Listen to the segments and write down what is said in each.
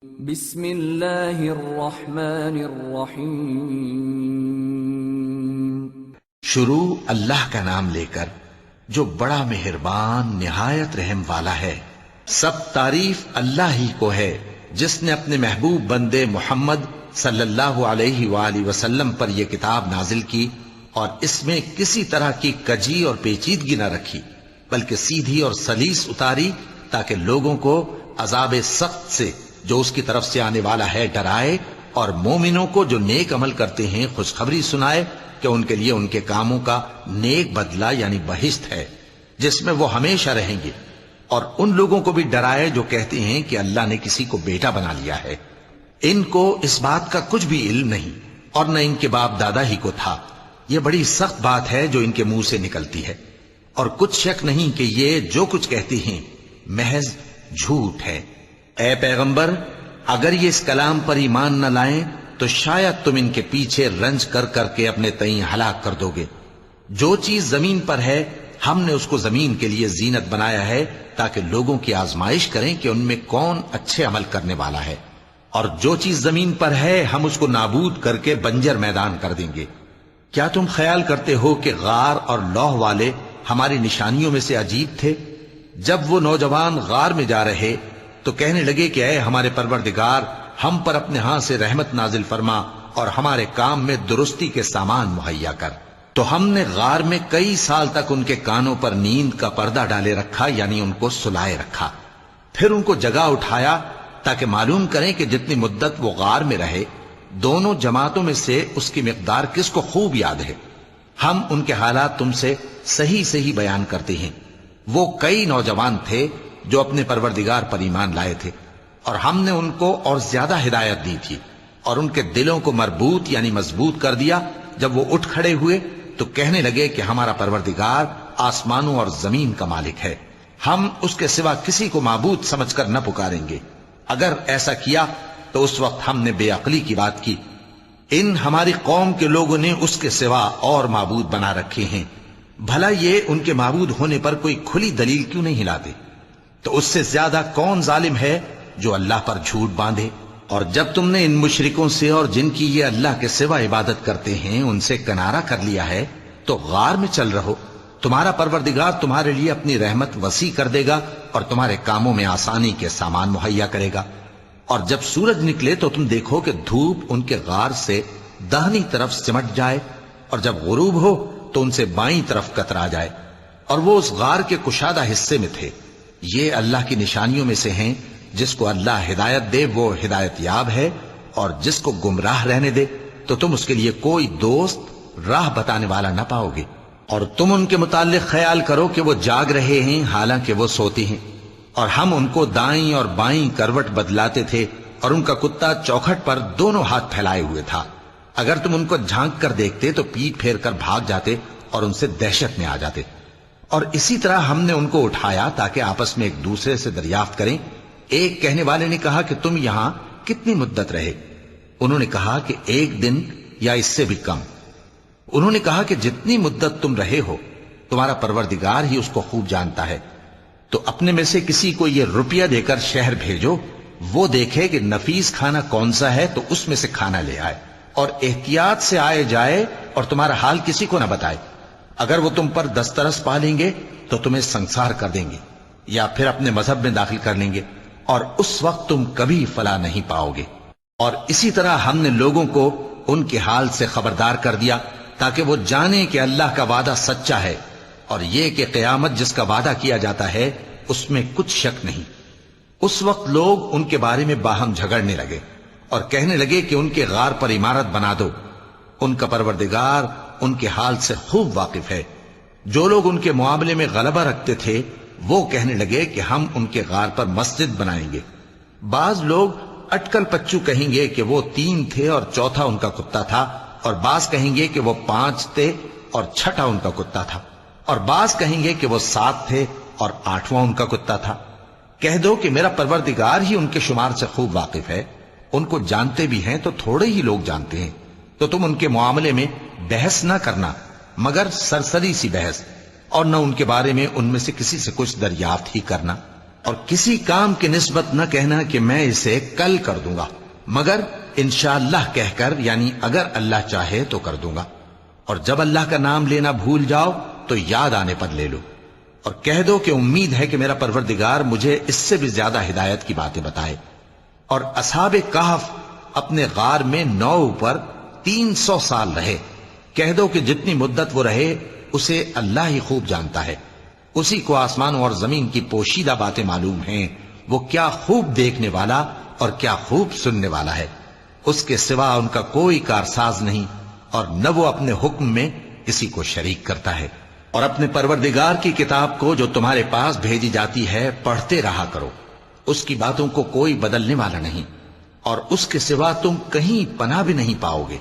بسم اللہ الرحمن الرحیم۔ شروع اللہ کا نام لے کر جو بڑا مہربان نہایت رحم والا ہے۔ سب تعریف اللہ ہی کو ہے جس نے اپنے محبوب بندے محمد صلی اللہ علیہ وآلہ وسلم پر یہ کتاب نازل کی اور اس میں کسی طرح کی کجی اور پیچیدگی نہ رکھی بلکہ سیدھی اور سلیس اتاری تاکہ لوگوں کو عذاب سخت سے جو اس کی طرف سے آنے والا ہے ڈرائے اور مومنوں کو جو نیک عمل کرتے ہیں خوشخبری سنائے کہ ان کے لیے ان کے کاموں کا نیک بدلہ یعنی بہشت ہے جس میں وہ ہمیشہ رہیں گے، اور ان لوگوں کو بھی ڈرائے جو کہتے ہیں کہ اللہ نے کسی کو بیٹا بنا لیا ہے۔ ان کو اس بات کا کچھ بھی علم نہیں اور نہ ان کے باپ دادا ہی کو تھا۔ یہ بڑی سخت بات ہے جو ان کے منہ سے نکلتی ہے، اور کچھ شک نہیں کہ یہ جو کچھ کہتے ہیں محض جھوٹ ہے۔ اے پیغمبر، اگر یہ اس کلام پر ایمان نہ لائیں تو شاید تم ان کے پیچھے رنج کر کر کے اپنے تئیں ہلاک کر دو گے۔ جو چیز زمین پر ہے ہم نے اس کو زمین کے لیے زینت بنایا ہے تاکہ لوگوں کی آزمائش کریں کہ ان میں کون اچھے عمل کرنے والا ہے، اور جو چیز زمین پر ہے ہم اس کو نابود کر کے بنجر میدان کر دیں گے۔ کیا تم خیال کرتے ہو کہ غار اور لوح والے ہماری نشانیوں میں سے عجیب تھے؟ جب وہ نوجوان غار میں جا رہے تو کہنے لگے کہ اے ہمارے پروردگار، ہم پر اپنے ہاں سے رحمت نازل فرما اور ہمارے کام میں درستی کے سامان مہیا کر۔ تو ہم نے غار میں کئی سال تک ان کے کانوں پر نیند کا پردہ ڈالے رکھا، یعنی ان کو سلائے رکھا، پھر ان کو جگا اٹھایا تاکہ معلوم کریں کہ جتنی مدت وہ غار میں رہے دونوں جماعتوں میں سے اس کی مقدار کس کو خوب یاد ہے۔ ہم ان کے حالات تم سے صحیح صحیح بیان کرتے ہیں۔ وہ کئی نوجوان تھے جو اپنے پروردگار پر ایمان لائے تھے، اور ہم نے ان کو اور زیادہ ہدایت دی تھی اور ان کے دلوں کو مربوط یعنی مضبوط کر دیا۔ جب وہ اٹھ کھڑے ہوئے تو کہنے لگے کہ ہمارا پروردگار آسمانوں اور زمین کا مالک ہے، ہم اس کے سوا کسی کو معبود سمجھ کر نہ پکاریں گے۔ اگر ایسا کیا تو اس وقت ہم نے بے عقلی کی بات کی۔ ان ہماری قوم کے لوگوں نے اس کے سوا اور معبود بنا رکھے ہیں، بھلا یہ ان کے معبود ہونے پر کوئی کھلی دلیل کیوں نہیں لاتے؟ تو اس سے زیادہ کون ظالم ہے جو اللہ پر جھوٹ باندھے؟ اور جب تم نے ان مشرکوں سے اور جن کی یہ اللہ کے سوا عبادت کرتے ہیں ان سے کنارہ کر لیا ہے تو غار میں چل رہو، تمہارا پروردگار تمہارے لیے اپنی رحمت وسیع کر دے گا اور تمہارے کاموں میں آسانی کے سامان مہیا کرے گا۔ اور جب سورج نکلے تو تم دیکھو کہ دھوپ ان کے غار سے داہنی طرف سمٹ جائے، اور جب غروب ہو تو ان سے بائیں طرف کترا جائے، اور وہ اس غار کے کشادہ حصے میں تھے۔ یہ اللہ کی نشانیوں میں سے ہیں، جس کو اللہ ہدایت دے وہ ہدایت یاب ہے، اور جس کو گمراہ رہنے دے تو تم اس کے لیے کوئی دوست راہ بتانے والا نہ پاؤ گے۔ اور تم ان کے متعلق خیال کرو کہ وہ جاگ رہے ہیں حالانکہ وہ سوتے ہیں، اور ہم ان کو دائیں اور بائیں کروٹ بدلاتے تھے، اور ان کا کتا چوکھٹ پر دونوں ہاتھ پھیلائے ہوئے تھا۔ اگر تم ان کو جھانک کر دیکھتے تو پیٹ پھیر کر بھاگ جاتے اور ان سے دہشت میں آ جاتے۔ اور اسی طرح ہم نے ان کو اٹھایا تاکہ آپس میں ایک دوسرے سے دریافت کریں۔ ایک کہنے والے نے کہا کہ تم یہاں کتنی مدت رہے؟ انہوں نے کہا کہ 1 دن یا اس سے بھی کم۔ انہوں نے کہا کہ جتنی مدت تم رہے ہو تمہارا پروردگار ہی اس کو خوب جانتا ہے، تو اپنے میں سے کسی کو یہ روپیہ دے کر شہر بھیجو، وہ دیکھے کہ نفیس کھانا کون سا ہے تو اس میں سے کھانا لے آئے، اور احتیاط سے آئے جائے اور تمہارا حال کسی کو نہ بتائے۔ اگر وہ تم پر دسترس پا لیں گے تو تمہیں سنسار کر دیں گے یا پھر اپنے مذہب میں داخل کر لیں گے، اور اس وقت تم کبھی فلاح نہیں پاؤ گے۔ اور اسی طرح ہم نے لوگوں کو ان کے حال سے خبردار کر دیا تاکہ وہ جانیں کہ اللہ کا وعدہ سچا ہے، اور یہ کہ قیامت جس کا وعدہ کیا جاتا ہے اس میں کچھ شک نہیں۔ اس وقت لوگ ان کے بارے میں باہم جھگڑنے لگے اور کہنے لگے کہ ان کے غار پر عمارت بنا دو۔ ان کا پروردگار ان کے حال سے خوب واقف ہے۔ جو لوگ ان کے معاملے میں غلبہ رکھتے تھے وہ کہنے لگے کہ ہم ان کے غار پر مسجد بنائیں گے۔ بعض لوگ اٹکل پچو کہیں گے کہ وہ 3 تھے اور چوتھا ان کا کتا تھا، اور بعض کہیں گے کہ وہ 5 تھے اور چھٹا ان کا کتا تھا، اور بعض کہیں گے کہ وہ 7 تھے اور 8واں ان کا کتا تھا۔ کہہ دو کہ میرا پروردگار ہی ان کے شمار سے خوب واقف ہے، ان کو جانتے بھی ہیں تو تھوڑے ہی لوگ جانتے ہیں۔ تو تم ان کے معاملے میں بحث نہ کرنا مگر سرسری سی بحث، اور نہ ان کے بارے میں ان میں سے کسی سے کچھ دریافت ہی کرنا۔ اور کسی کام کی نسبت نہ کہنا کہ میں اسے کل کر دوں گا، مگر انشاءاللہ کہہ کر، یعنی اگر اللہ چاہے تو کر دوں گا۔ اور جب اللہ کا نام لینا بھول جاؤ تو یاد آنے پر لے لو، اور کہہ دو کہ امید ہے کہ میرا پروردگار مجھے اس سے بھی زیادہ ہدایت کی باتیں بتائے۔ اور اصحاب کہف اپنے غار میں 9 پر 300 سال رہے۔ کہہ دو کہ جتنی مدت وہ رہے اسے اللہ ہی خوب جانتا ہے، اسی کو آسمانوں اور زمین کی پوشیدہ باتیں معلوم ہیں، وہ کیا خوب دیکھنے والا اور کیا خوب سننے والا ہے۔ اس کے سوا ان کا کوئی کارساز نہیں، اور نہ وہ اپنے حکم میں کسی کو شریک کرتا ہے۔ اور اپنے پروردگار کی کتاب کو جو تمہارے پاس بھیجی جاتی ہے پڑھتے رہا کرو، اس کی باتوں کو کوئی بدلنے والا نہیں، اور اس کے سوا تم کہیں پناہ بھی نہیں پاؤ گے۔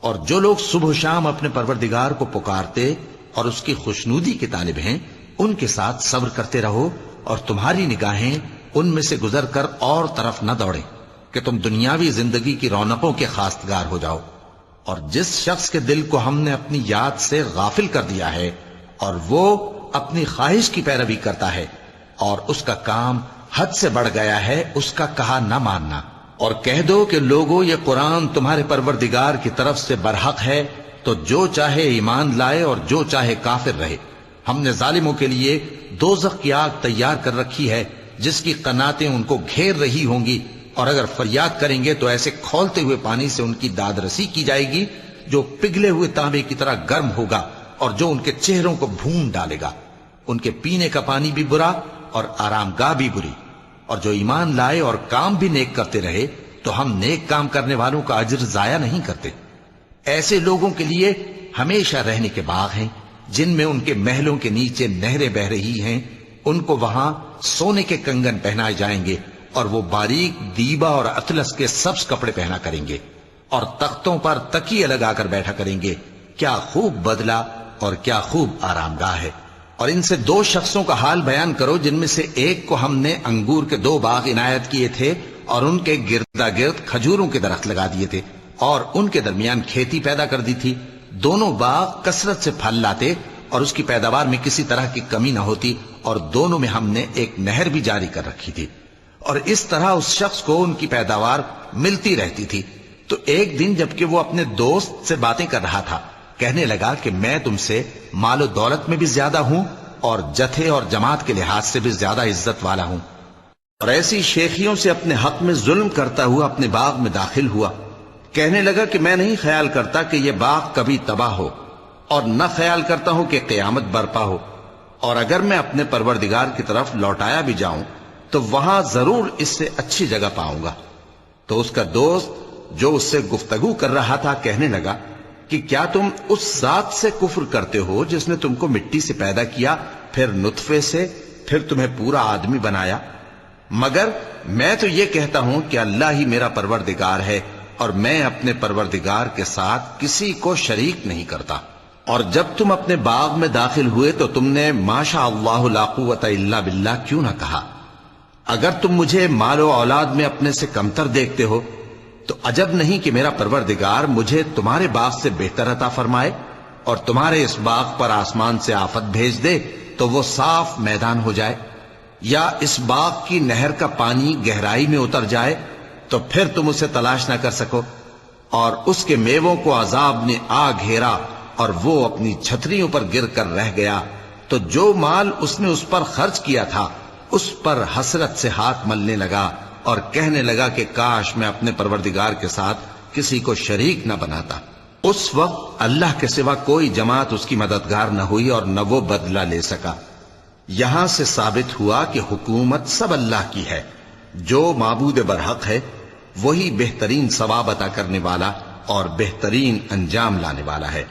اور جو لوگ صبح و شام اپنے پروردگار کو پکارتے اور اس کی خوشنودی کے طالب ہیں، ان کے ساتھ صبر کرتے رہو، اور تمہاری نگاہیں ان میں سے گزر کر اور طرف نہ دوڑیں کہ تم دنیاوی زندگی کی رونقوں کے خواستگار ہو جاؤ۔ اور جس شخص کے دل کو ہم نے اپنی یاد سے غافل کر دیا ہے اور وہ اپنی خواہش کی پیروی کرتا ہے اور اس کا کام حد سے بڑھ گیا ہے، اس کا کہا نہ ماننا۔ اور کہہ دو کہ لوگو یہ قرآن تمہارے پروردگار کی طرف سے برحق ہے، تو جو چاہے ایمان لائے اور جو چاہے کافر رہے۔ ہم نے ظالموں کے لیے دوزخ کی آگ تیار کر رکھی ہے جس کی قناتیں ان کو گھیر رہی ہوں گی، اور اگر فریاد کریں گے تو ایسے کھولتے ہوئے پانی سے ان کی داد رسی کی جائے گی جو پگھلے ہوئے تانبے کی طرح گرم ہوگا، اور جو ان کے چہروں کو بھون ڈالے گا۔ ان کے پینے کا پانی بھی برا اور آرام گاہ بھی بری۔ اور جو ایمان لائے اور کام بھی نیک کرتے رہے تو ہم نیک کام کرنے والوں کا اجر ضائع نہیں کرتے۔ ایسے لوگوں کے لیے ہمیشہ رہنے کے باغ ہیں جن میں ان کے محلوں کے نیچے نہریں بہ رہی ہیں، ان کو وہاں سونے کے کنگن پہنائے جائیں گے، اور وہ باریک دیبا اور اطلس کے سبز کپڑے پہنا کریں گے، اور تختوں پر تکیے لگا کر بیٹھا کریں گے۔ کیا خوب بدلہ اور کیا خوب آرام گاہ ہے۔ اور ان سے 2 شخصوں کا حال بیان کرو جن میں سے ایک کو ہم نے انگور کے 2 باغ عنایت کیے تھے اور ان کے گردا گرد کھجوروں کے درخت لگا دیے تھے، اور ان کے درمیان کھیتی پیدا کر دی تھی۔ دونوں باغ کثرت سے پھل لاتے اور اس کی پیداوار میں کسی طرح کی کمی نہ ہوتی، اور دونوں میں ہم نے ایک نہر بھی جاری کر رکھی تھی، اور اس طرح اس شخص کو ان کی پیداوار ملتی رہتی تھی۔ تو ایک دن جبکہ وہ اپنے دوست سے باتیں کر رہا تھا، کہنے لگا کہ میں تم سے مال و دولت میں بھی زیادہ ہوں اور جتھے اور جماعت کے لحاظ سے بھی زیادہ عزت والا ہوں۔ اور ایسی شیخیوں سے اپنے حق میں ظلم کرتا ہوا اپنے باغ میں داخل ہوا۔ کہنے لگا کہ میں نہیں خیال کرتا کہ یہ باغ کبھی تباہ ہو، اور نہ خیال کرتا ہوں کہ قیامت برپا ہو، اور اگر میں اپنے پروردگار کی طرف لوٹایا بھی جاؤں تو وہاں ضرور اس سے اچھی جگہ پاؤں گا۔ تو اس کا دوست جو اس سے گفتگو کر رہا تھا کہنے لگا کہ کیا تم اس ذات سے کفر کرتے ہو جس نے تم کو مٹی سے پیدا کیا، پھر نطفے سے، پھر تمہیں پورا آدمی بنایا؟ مگر میں تو یہ کہتا ہوں کہ اللہ ہی میرا پروردگار ہے، اور میں اپنے پروردگار کے ساتھ کسی کو شریک نہیں کرتا۔ اور جب تم اپنے باغ میں داخل ہوئے تو تم نے ما شاء اللہ لا قوت الا باللہ کیوں نہ کہا؟ اگر تم مجھے مال و اولاد میں اپنے سے کمتر دیکھتے ہو تو عجب نہیں کہ میرا پروردگار مجھے تمہارے باغ سے بہتر عطا فرمائے، اور تمہارے اس باغ پر آسمان سے آفت بھیج دے تو وہ صاف میدان ہو جائے، یا اس باغ کی نہر کا پانی گہرائی میں اتر جائے تو پھر تم اسے تلاش نہ کر سکو، اور اس کے میووں کو عذاب نے آ گھیرا اور وہ اپنی چھتریوں پر گر کر رہ گیا، تو جو مال اس نے اس پر خرچ کیا تھا اس پر حسرت سے ہاتھ ملنے لگا اور کہنے لگا کہ کاش میں اپنے پروردگار کے ساتھ کسی کو شریک نہ بناتا۔ اس وقت اللہ کے سوا کوئی جماعت اس کی مددگار نہ ہوئی اور نہ وہ بدلہ لے سکا۔ یہاں سے ثابت ہوا کہ حکومت سب اللہ کی ہے، جو معبود برحق ہے وہی بہترین ثواب عطا کرنے والا اور بہترین انجام لانے والا ہے۔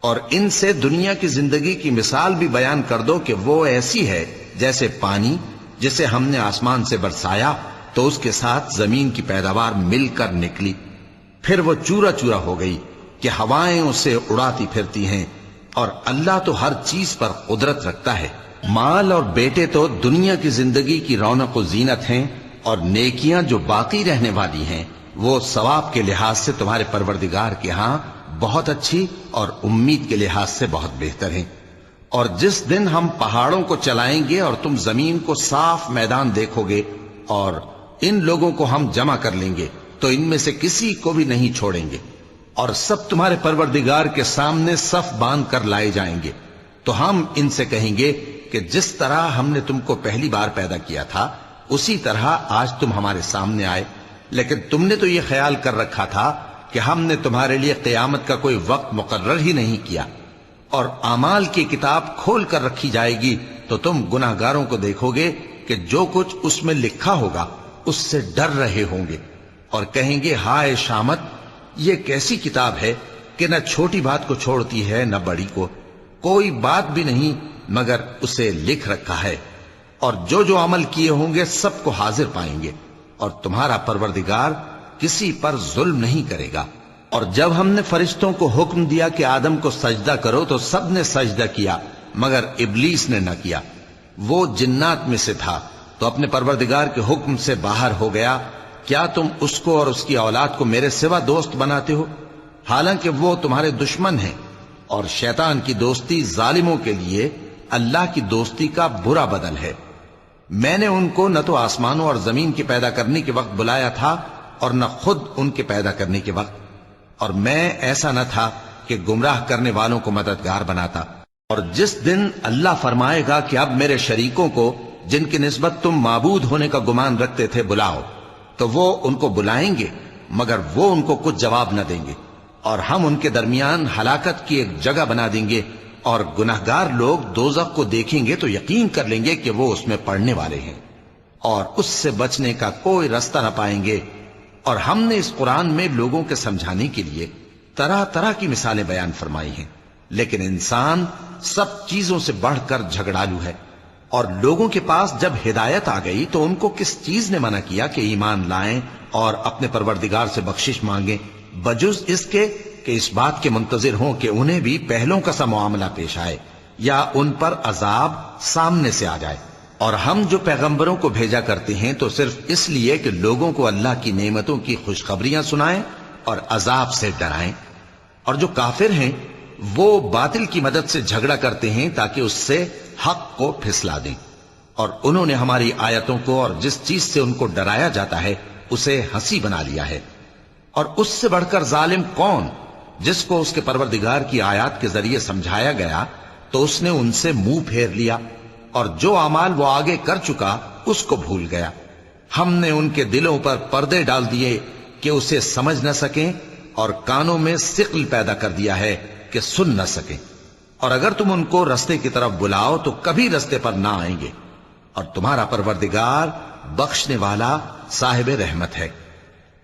اور ان سے دنیا کی زندگی کی مثال بھی بیان کر دو کہ وہ ایسی ہے جیسے پانی جسے ہم نے آسمان سے برسایا تو اس کے ساتھ زمین کی پیداوار مل کر نکلی، پھر وہ چورا چورا ہو گئی کہ ہوائیں اسے اڑاتی پھرتی ہیں، اور اللہ تو ہر چیز پر قدرت رکھتا ہے۔ مال اور بیٹے تو دنیا کی زندگی کی رونق و زینت ہیں، اور نیکیاں جو باقی رہنے والی ہیں وہ ثواب کے لحاظ سے تمہارے پروردگار کے ہاں بہت اچھی اور امید کے لحاظ سے بہت بہتر ہیں۔ اور جس دن ہم پہاڑوں کو چلائیں گے اور تم زمین کو صاف میدان دیکھو گے اور ان لوگوں کو ہم جمع کر لیں گے تو ان میں سے کسی کو بھی نہیں چھوڑیں گے، اور سب تمہارے پروردگار کے سامنے صف باندھ کر لائے جائیں گے، تو ہم ان سے کہیں گے کہ جس طرح ہم نے تم کو پہلی بار پیدا کیا تھا اسی طرح آج تم ہمارے سامنے آئے، لیکن تم نے تو یہ خیال کر رکھا تھا کہ ہم نے تمہارے لیے قیامت کا کوئی وقت مقرر ہی نہیں کیا، اور اعمال کی کتاب کھول کر رکھی جائے گی تو تم گناہگاروں کو دیکھو گے کہ جو کچھ اس میں لکھا ہوگا اس سے ڈر رہے ہوں گے، اور کہیں گے ہائے شامت، یہ کیسی کتاب ہے کہ نہ چھوٹی بات کو چھوڑتی ہے نہ بڑی کو، کوئی بات بھی نہیں مگر اسے لکھ رکھا ہے، اور جو جو عمل کیے ہوں گے سب کو حاضر پائیں گے، اور تمہارا پروردگار کسی پر ظلم نہیں کرے گا۔ اور جب ہم نے فرشتوں کو حکم دیا کہ آدم کو سجدہ کرو تو سب نے سجدہ کیا مگر ابلیس نے نہ کیا، وہ جنات میں سے تھا تو اپنے پروردگار کے حکم سے باہر ہو گیا۔ کیا تم اس کو اور اس کی اولاد کو میرے سوا دوست بناتے ہو، حالانکہ وہ تمہارے دشمن ہیں، اور شیطان کی دوستی ظالموں کے لیے اللہ کی دوستی کا برا بدل ہے۔ میں نے ان کو نہ تو آسمانوں اور زمین کے پیدا کرنے کے وقت بلایا تھا اور نہ خود ان کے پیدا کرنے کے وقت، اور میں ایسا نہ تھا کہ گمراہ کرنے والوں کو مددگار بناتا۔ اور جس دن اللہ فرمائے گا کہ اب میرے شریکوں کو جن کی نسبت تم معبود ہونے کا گمان رکھتے تھے بلاؤ، تو وہ ان کو بلائیں گے مگر وہ ان کو کچھ جواب نہ دیں گے، اور ہم ان کے درمیان ہلاکت کی ایک جگہ بنا دیں گے، اور گناہگار لوگ دوزخ کو دیکھیں گے تو یقین کر لیں گے کہ وہ اس میں پڑنے والے ہیں، اور اس سے بچنے کا کوئی راستہ نہ پائیں گے۔ اور ہم نے اس قرآن میں لوگوں کے سمجھانے کے لیے طرح طرح کی مثالیں بیان فرمائی ہیں، لیکن انسان سب چیزوں سے بڑھ کر جھگڑالو ہے، اور لوگوں کے پاس جب ہدایت آ گئی تو ان کو کس چیز نے منع کیا کہ ایمان لائیں اور اپنے پروردگار سے بخشش مانگیں، بجز اس کے کہ اس بات کے منتظر ہوں کہ انہیں بھی پہلوں کا سا معاملہ پیش آئے یا ان پر عذاب سامنے سے آ جائے۔ اور ہم جو پیغمبروں کو بھیجا کرتے ہیں تو صرف اس لیے کہ لوگوں کو اللہ کی نعمتوں کی خوشخبریاں سنائیں اور عذاب سے ڈرائیں، اور جو کافر ہیں وہ باطل کی مدد سے جھگڑا کرتے ہیں تاکہ اس سے حق کو پھسلا دیں، اور انہوں نے ہماری آیتوں کو اور جس چیز سے ان کو ڈرایا جاتا ہے اسے ہنسی بنا لیا ہے۔ اور اس سے بڑھ کر ظالم کون، جس کو اس کے پروردگار کی آیات کے ذریعے سمجھایا گیا تو اس نے ان سے منہ پھیر لیا، اور جو اعمال وہ آگے کر چکا اس کو بھول گیا۔ ہم نے ان کے دلوں پر پردے ڈال دیے کہ اسے سمجھ نہ سکیں، اور کانوں میں ثقل پیدا کر دیا ہے کہ سن نہ سکیں، اور اگر تم ان کو رستے کی طرف بلاؤ تو کبھی رستے پر نہ آئیں گے، اور تمہارا پروردگار بخشنے والا صاحب رحمت ہے۔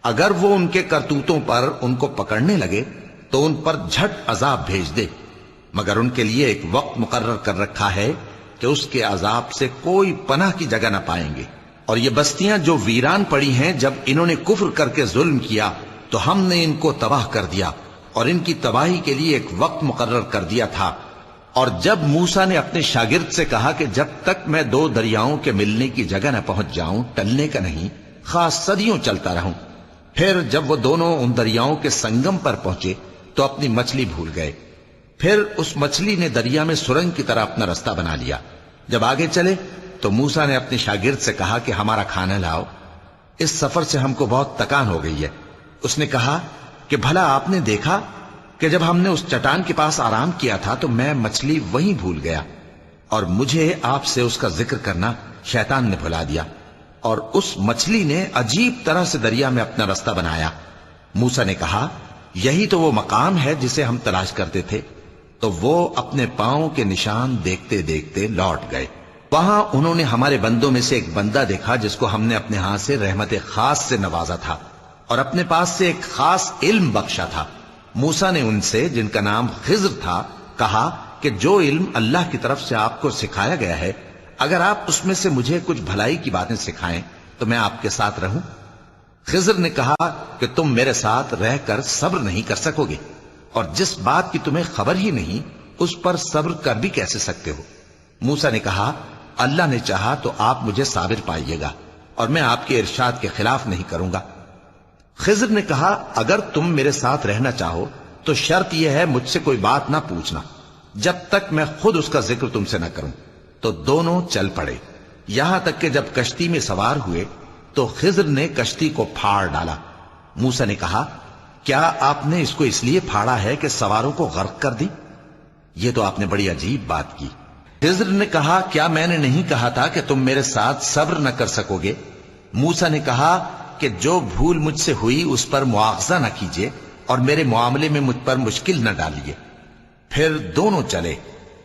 اگر وہ ان کے کرتوتوں پر ان کو پکڑنے لگے تو ان پر جھٹ عذاب بھیج دے، مگر ان کے لیے ایک وقت مقرر کر رکھا ہے کہ اس کے عذاب سے کوئی پناہ کی جگہ نہ پائیں گے۔ اور یہ بستیاں جو ویران پڑی ہیں، جب انہوں نے کفر کر کے ظلم کیا تو ہم نے ان کو تباہ کر دیا، اور ان کی تباہی کے لیے ایک وقت مقرر کر دیا تھا۔ اور جب موسیٰ نے اپنے شاگرد سے کہا کہ جب تک میں دو دریاؤں کے ملنے کی جگہ نہ پہنچ جاؤں ٹلنے کا نہیں، خاص صدیوں چلتا رہوں، پھر جب وہ دونوں ان دریاؤں کے سنگم پر پہنچے تو اپنی مچھلی بھول گئے، پھر اس مچھلی نے دریا میں سرنگ کی طرح اپنا رستہ بنا لیا۔ جب آگے چلے تو موسیٰ نے اپنے شاگرد سے کہا کہ ہمارا کھانا لاؤ، اس سفر سے ہم کو بہت تکان ہو گئی ہے۔ اس نے کہا کہ بھلا آپ نے دیکھا کہ جب ہم نے اس چٹان کے پاس آرام کیا تھا تو میں مچھلی وہیں بھول گیا، اور مجھے آپ سے اس کا ذکر کرنا شیطان نے بھلا دیا، اور اس مچھلی نے عجیب طرح سے دریا میں اپنا رستہ بنایا۔ موسیٰ نے کہا یہی تو وہ مقام ہے جسے ہم تلاش کرتے تھے، تو وہ اپنے پاؤں کے نشان دیکھتے دیکھتے لوٹ گئے۔ وہاں انہوں نے ہمارے بندوں میں سے ایک بندہ دیکھا جس کو ہم نے اپنے ہاں سے رحمت خاص سے نوازا تھا، اور اپنے پاس سے ایک خاص علم بخشا تھا۔ موسیٰ نے ان سے جن کا نام خضر تھا کہا کہ جو علم اللہ کی طرف سے آپ کو سکھایا گیا ہے، اگر آپ اس میں سے مجھے کچھ بھلائی کی باتیں سکھائیں تو میں آپ کے ساتھ رہوں۔ خضر نے کہا کہ تم میرے ساتھ رہ کر صبر نہیں کر سکو گے، اور جس بات کی تمہیں خبر ہی نہیں اس پر صبر کر بھی کیسے سکتے ہو؟ موسیٰ نے کہا اللہ نے چاہا تو آپ مجھے صابر پائیے گا، اور میں آپ کے ارشاد کے خلاف نہیں کروں گا۔ خضر نے کہا اگر تم میرے ساتھ رہنا چاہو تو شرط یہ ہے مجھ سے کوئی بات نہ پوچھنا، جب تک میں خود اس کا ذکر تم سے نہ کروں۔ تو دونوں چل پڑے، یہاں تک کہ جب کشتی میں سوار ہوئے تو خضر نے کشتی کو پھاڑ ڈالا۔ موسیٰ نے کہا، کیا آپ نے اس کو اس لیے پھاڑا ہے کہ سواروں کو غرق کر دی؟ یہ تو آپ نے بڑی عجیب بات کی۔ خضر نے کہا، کیا میں نے نہیں کہا تھا کہ تم میرے ساتھ صبر نہ کر سکو گے؟ موسیٰ نے کہا کہ جو بھول مجھ سے ہوئی اس پر مواخذہ نہ کیجیے اور میرے معاملے میں مجھ پر مشکل نہ ڈالیے۔ پھر دونوں چلے،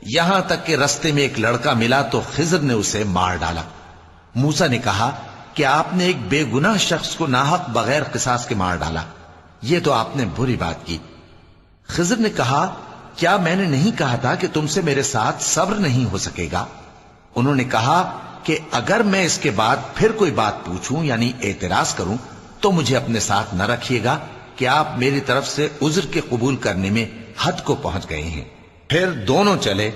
یہاں تک کہ رستے میں ایک لڑکا ملا تو خضر نے اسے مار ڈالا۔ موسیٰ نے کہا کہ آپ نے ایک بے گناہ شخص کو ناحق بغیر قصاص کے مار ڈالا، یہ تو آپ نے بری بات کی۔ خضر نے کہا، کیا میں نے نہیں کہا تھا کہ تم سے میرے ساتھ صبر نہیں ہو سکے گا؟ انہوں نے کہا کہ اگر میں اس کے بعد پھر کوئی بات پوچھوں یعنی اعتراض کروں تو مجھے اپنے ساتھ نہ رکھیے گا کہ آپ میری طرف سے عذر کے قبول کرنے میں حد کو پہنچ گئے ہیں۔ پھر دونوں چلے،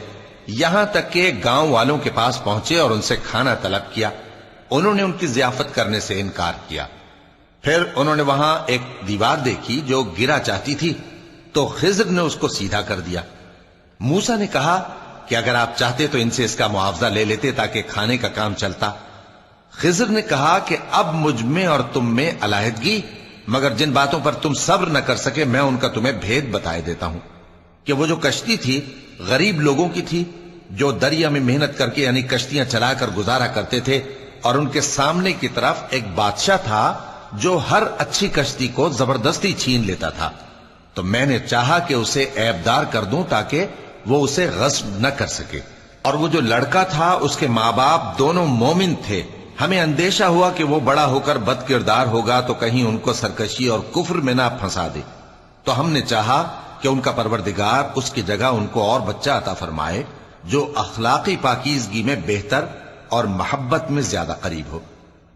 یہاں تک کہ گاؤں والوں کے پاس پہنچے اور ان سے کھانا طلب کیا۔ انہوں نے ان کی ضیافت کرنے سے انکار کیا۔ پھر انہوں نے وہاں ایک دیوار دیکھی جو گرا چاہتی تھی تو خضر نے اس کو سیدھا کر دیا۔ موسیٰ نے کہا کہ اگر آپ چاہتے تو ان سے اس کا معاوضہ لے لیتے تاکہ کھانے کا کام چلتا۔ خضر نے کہا کہ اب مجھ میں اور تم میں علیحدگی، مگر جن باتوں پر تم صبر نہ کر سکے میں ان کا تمہیں بھید بتائے دیتا ہوں کہ وہ جو کشتی تھی غریب لوگوں کی تھی جو دریا میں محنت کر کے یعنی کشتیاں چلا کر گزارا کرتے تھے، اور ان کے سامنے کی طرف ایک بادشاہ تھا جو ہر اچھی کشتی کو زبردستی چھین لیتا تھا۔ تو میں نے چاہا کہ اسے عیبدار کر دوں تاکہ وہ اسے غصب نہ کر سکے۔ اور وہ جو لڑکا تھا اس کے ماں باپ دونوں مومن تھے۔ ہمیں اندیشہ ہوا کہ وہ بڑا ہو کر بد کردار ہوگا تو کہیں ان کو سرکشی اور کفر میں نہ پھنسا دے، تو ہم نے چاہا کہ ان کا پروردگار اس کی جگہ ان کو اور بچہ عطا فرمائے جو اخلاقی پاکیزگی میں بہتر اور محبت میں زیادہ قریب ہو۔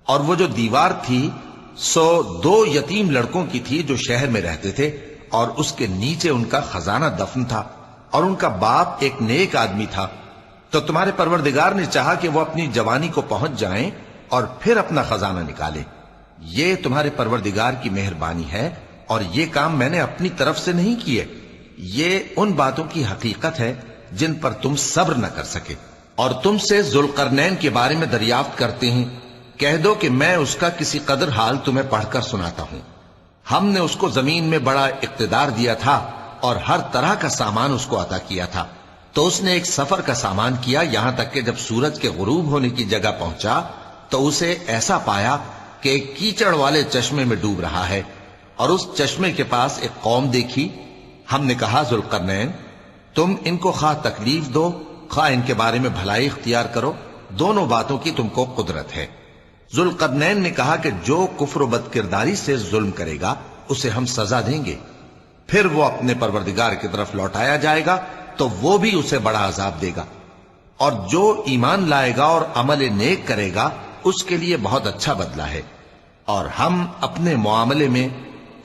اور وہ جو دیوار تھی سو 2 یتیم لڑکوں کی تھی جو شہر میں رہتے تھے، اور اس کے نیچے ان کا خزانہ دفن تھا، اور ان کا باپ ایک نیک آدمی تھا۔ تو تمہارے پروردگار نے چاہا کہ وہ اپنی جوانی کو پہنچ جائیں اور پھر اپنا خزانہ نکالے۔ یہ تمہارے پروردگار کی مہربانی ہے، اور یہ کام میں نے اپنی طرف سے نہیں کیے، یہ ان باتوں کی حقیقت ہے جن پر تم صبر نہ کر سکے۔ اور تم سے ذوالقرنین کے بارے میں دریافت کرتے ہیں، کہہ دو کہ میں اس کا کسی قدر حال تمہیں پڑھ کر سناتا ہوں۔ ہم نے اس کو زمین میں بڑا اقتدار دیا تھا اور ہر طرح کا سامان اس کو عطا کیا تھا۔ تو اس نے ایک سفر کا سامان کیا، یہاں تک کہ جب سورج کے غروب ہونے کی جگہ پہنچا تو اسے ایسا پایا کہ ایک کیچڑ والے چشمے میں ڈوب رہا ہے، اور اس چشمے کے پاس ایک قوم دیکھی۔ ہم نے کہا، ذوالقرنین، تم ان کو خواہ تکلیف دو خواہ ان کے بارے میں بھلائی اختیار کرو، دونوں باتوں کی تم کو قدرت ہے۔ ذوالقرنین نے کہا کہ جو کفر و بد کرداری سے ظلم کرے گا اسے ہم سزا دیں گے، پھر وہ اپنے پروردگار کی طرف لوٹایا جائے گا تو وہ بھی اسے بڑا عذاب دے گا، اور جو ایمان لائے گا اور عمل نیک کرے گا اس کے لیے بہت اچھا بدلہ ہے، اور ہم اپنے معاملے میں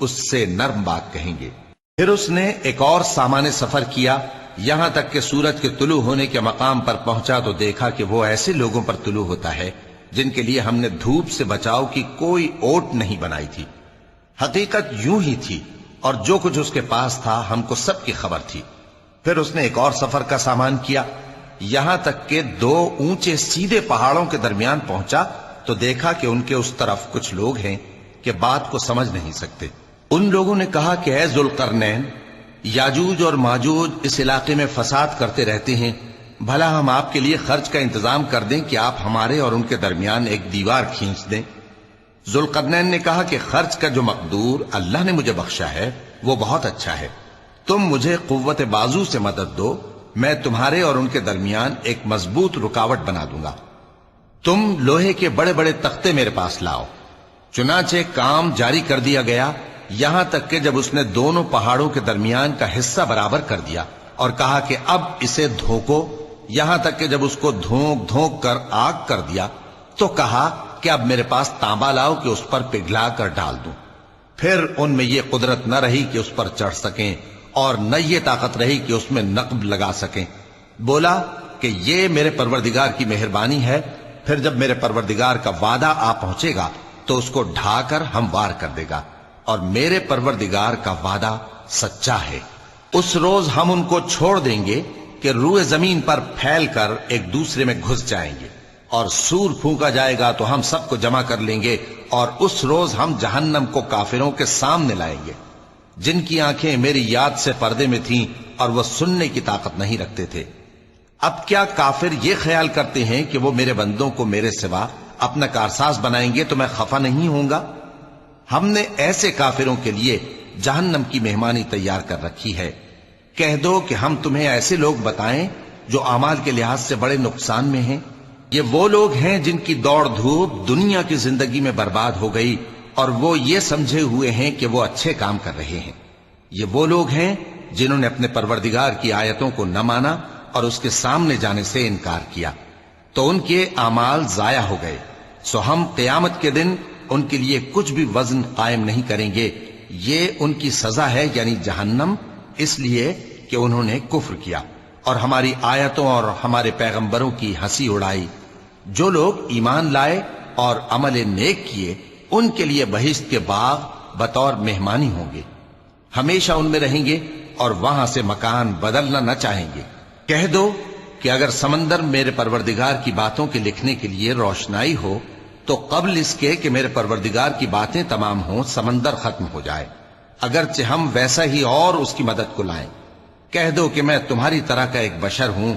اس سے نرم بات کہیں گے۔ پھر اس نے ایک اور سامان سفر کیا، یہاں تک کہ سورج کے طلوع ہونے کے مقام پر پہنچا تو دیکھا کہ وہ ایسے لوگوں پر طلوع ہوتا ہے جن کے لیے ہم نے دھوپ سے بچاؤ کی کوئی اوٹ نہیں بنائی تھی۔ حقیقت یوں ہی تھی، اور جو کچھ اس کے پاس تھا ہم کو سب کی خبر تھی۔ پھر اس نے ایک اور سفر کا سامان کیا، یہاں تک کہ 2 اونچے سیدھے پہاڑوں کے درمیان پہنچا تو دیکھا کہ ان کے اس طرف کچھ لوگ ہیں کہ بات کو سمجھ نہیں سکتے۔ ان لوگوں نے کہا کہ اے ذوالقرنین، یاجوج اور ماجوج اس علاقے میں فساد کرتے رہتے ہیں، بھلا ہم آپ کے لیے خرچ کا انتظام کر دیں کہ آپ ہمارے اور ان کے درمیان ایک دیوار کھینچ دیں۔ ذوالقرنین نے کہا کہ خرچ کا جو مقدور اللہ نے مجھے بخشا ہے وہ بہت اچھا ہے، تم مجھے قوت بازو سے مدد دو، میں تمہارے اور ان کے درمیان ایک مضبوط رکاوٹ بنا دوں گا۔ تم لوہے کے بڑے بڑے تختے میرے پاس لاؤ۔ چنانچہ کام جاری کر دیا گیا، یہاں تک کہ جب اس نے دونوں پہاڑوں کے درمیان کا حصہ برابر کر دیا اور کہا کہ اب اسے دھوکو، یہاں تک کہ جب اس کو دھونک دھونک کر آگ کر دیا تو کہا کہ اب میرے پاس تانبا لاؤ کہ اس پر پگھلا کر ڈال دوں۔ پھر ان میں یہ قدرت نہ رہی کہ اس پر چڑھ سکیں، اور نہ یہ طاقت رہی کہ اس میں نقب لگا سکیں۔ بولا کہ یہ میرے پروردگار کی مہربانی ہے، پھر جب میرے پروردگار کا وعدہ آ پہنچے گا تو اس کو ڈھا کر ہموار کر دے گا، اور میرے پروردگار کا وعدہ سچا ہے۔ اس روز ہم ان کو چھوڑ دیں گے کہ روئے زمین پر پھیل کر ایک دوسرے میں گھس جائیں گے، اور سور پھونکا جائے گا تو ہم سب کو جمع کر لیں گے، اور اس روز ہم جہنم کو کافروں کے سامنے لائیں گے، جن کی آنکھیں میری یاد سے پردے میں تھیں اور وہ سننے کی طاقت نہیں رکھتے تھے۔ اب کیا کافر یہ خیال کرتے ہیں کہ وہ میرے بندوں کو میرے سوا اپنا کارساز بنائیں گے تو میں خفا نہیں ہوں گا؟ ہم نے ایسے کافروں کے لیے جہنم کی مہمانی تیار کر رکھی ہے۔ کہہ دو کہ ہم تمہیں ایسے لوگ بتائیں جو اعمال کے لحاظ سے بڑے نقصان میں ہیں۔ یہ وہ لوگ ہیں جن کی دوڑ دھوپ دنیا کی زندگی میں برباد ہو گئی، اور وہ یہ سمجھے ہوئے ہیں کہ وہ اچھے کام کر رہے ہیں۔ یہ وہ لوگ ہیں جنہوں نے اپنے پروردگار کی آیتوں کو نہ مانا اور اس کے سامنے جانے سے انکار کیا، تو ان کے اعمال ضائع ہو گئے۔ سو ہم قیامت کے دن ان کے لیے کچھ بھی وزن قائم نہیں کریں گے۔ یہ ان کی سزا ہے، یعنی جہنم، اس لیے کہ انہوں نے کفر کیا اور ہماری آیتوں اور ہمارے پیغمبروں کی ہنسی اڑائی۔ جو لوگ ایمان لائے اور عمل نیک کیے، ان کے لیے بہشت کے باغ بطور مہمانی ہوں گے، ہمیشہ ان میں رہیں گے اور وہاں سے مکان بدلنا نہ چاہیں گے۔ کہہ دو کہ اگر سمندر میرے پروردگار کی باتوں کے لکھنے کے لیے روشنائی ہو تو قبل اس کے کہ میرے پروردگار کی باتیں تمام ہوں سمندر ختم ہو جائے، اگرچہ ہم ویسا ہی اور اس کی مدد کو لائیں۔ کہہ دو کہ میں تمہاری طرح کا ایک بشر ہوں،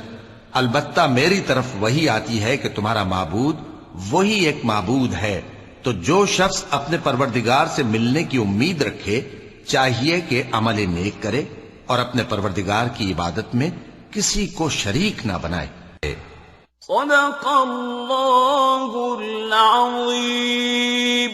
البتہ میری طرف وہی آتی ہے کہ تمہارا معبود وہی ایک معبود ہے۔ تو جو شخص اپنے پروردگار سے ملنے کی امید رکھے چاہیے کہ عمل نیک کرے اور اپنے پروردگار کی عبادت میں کسی کو شریک نہ بنائے۔ صدق اللہ العظیم۔